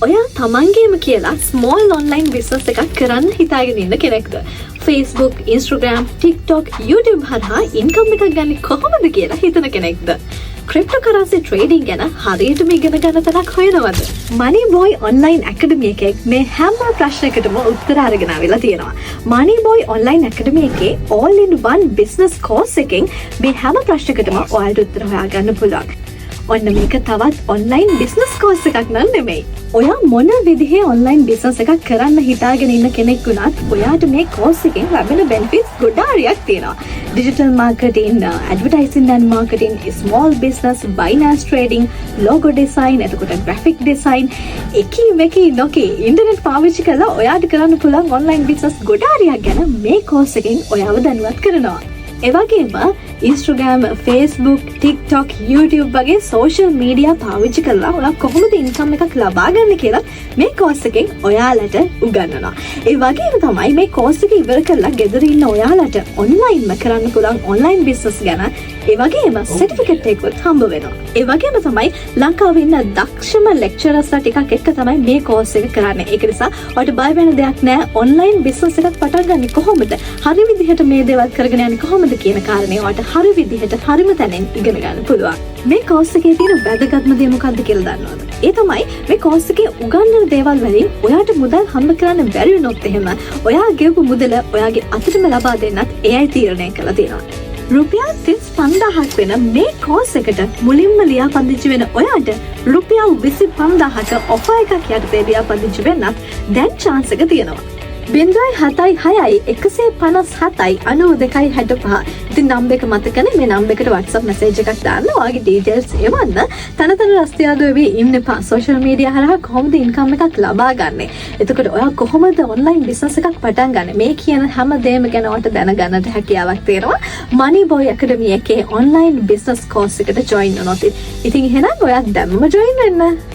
ඔයා තමන්ගේම කියලා ස්මෝල් ඔන්ලයින් බිස්නස් එකක් කරන්න හිතාගෙන ඉන්න කෙනෙක්ද? Facebook, Instagram, TikTok, YouTube හරහා ඉන්කම් එකක් ගන්න කොහොමද කියලා හිතන කෙනෙක්ද? ක්‍රිප්ටෝකරන්සි ට්‍රේඩින් ගැන හරියටම ඉගෙන ගන්න තැනක් හොයනවද? Moneyboy online academy එකේ මේ හැම ප්‍රශ්නයකටම උත්තර අරගෙන ආවිලා තියෙනවා. Moneyboy online academy එකේ all in one business course එකෙන් මේ හැම ප්‍රශ්නයකටම ඔයාලට උත්තර හොයාගන්න පුළුවන්. ඔන්න මේක තවත් ඔන්ලයින් බිස්නස් කෝස් එකක් නන් නෙමෙයි. ඔයා මොන විදිහේ ඔන්ලයින් බිස්නස් එකක් කරන්න හිතාගෙන ඉන්න කෙනෙක් වුණත් ඔයාට මේ කෝස් එකෙන් ලැබෙන බෙනිෆිට්ස් ගොඩාරියක් තියෙනවා. Digital marketing, advertising and marketing, small business, Binance trading, logo design, එතකොට ග්‍රැෆික් ඩිසයින්, එකී මෙකී නොකී ඉන්ටර්නෙට් පාවිච්චි කරලා ඔයාට කරන්න පුළුවන් ඔන්ලයින් බිස්නස් ගොඩාරියක් ගැන මේ කෝස් එකෙන් ඔයාව දැනුවත් කරනවා. එවගේම Instagram, Facebook, TikTok, YouTube වගේ සෝෂල් මීඩියා පාවිච්චි කරලා ඔයා කොහොමද ඉන්කම් එකක් ලබා ගන්න කියලා මේ කෝස් එකෙන් ඔයාලට උගන්වනවා. ඒ වගේම තමයි මේ කෝස් එක ඉවර කරලා ගෙදර ඉන්න ඔයාලට ඔන්ලයින්ම කරන්න පුළුවන් ඔන්ලයින් බිස්නස් ගැන ඒ වගේම සර්ටිෆිකේට් එකකුත් හම්බ වෙනවා. ඒ වගේම තමයි ලංකාවේ ඉන්න දක්ෂම ලෙක්චරර්ස්ලා ටිකක් එක්ක තමයි මේ කෝස් එක කරන්නේ. ඒක නිසා ඔයාලට බය වෙන දෙයක් නැහැ. ඔන්ලයින් බිස්නස් එකක් පටන් ගන්න කොහොමද? හරි විදිහට මේ දේවල් කරගෙන යන්නේ කොහොමද කියන කාරණේ ඔයාලට හරි විදිහට හරිම තැනින් ඉගෙන ගන්න පුළුවන්. මේ කෝස් එකේ තියෙන වැදගත්ම දේ මොකක්ද කියලා දන්නවද? ඒ තමයි මේ කෝස් එකේ උගන්වන දේවල් වලින් ඔයාට මුදල් හම්බ කරන්න බැරි වුණොත් එහෙම ඔයා ගෙවපු මුදල ඔයාගේ අතටම ලබා දෙන්නත් එයයි තීරණය කළා තියෙනවා. රුපියල් 35000ක් වෙන මේ කෝස් එකට මුලින්ම ලියාපදිංචි වෙන ඔයාට රුපියල් 25000ක ඔෆර් එකක් යටතේ ලියාපදිංචි වෙන්නත් දැන් chance එක තියෙනවා. 0.7657.92.65 ඉතින් නම්බර එක මතකනේ මේ නම්බර එකට WhatsApp message එකක් දාන්න ඔයාගේ details එවන්න තන රස්තියාදු වෙවි ඉන්න එපා social media හරහා කොහොමද income එකක් ලබා ගන්නෙ එතකොට ඔයා කොහොමද online business එකක් පටන් ගන්නෙ මේ කියන හැම දෙයක්ම ගැන ඔයාලට දැනගන්නට හැකියාවක් තියෙනවා Moneyboy Academy එකේ online business course එකට join වුණොත් ඉතින් එහෙනම් ඔයා දැම්මම join වෙන්න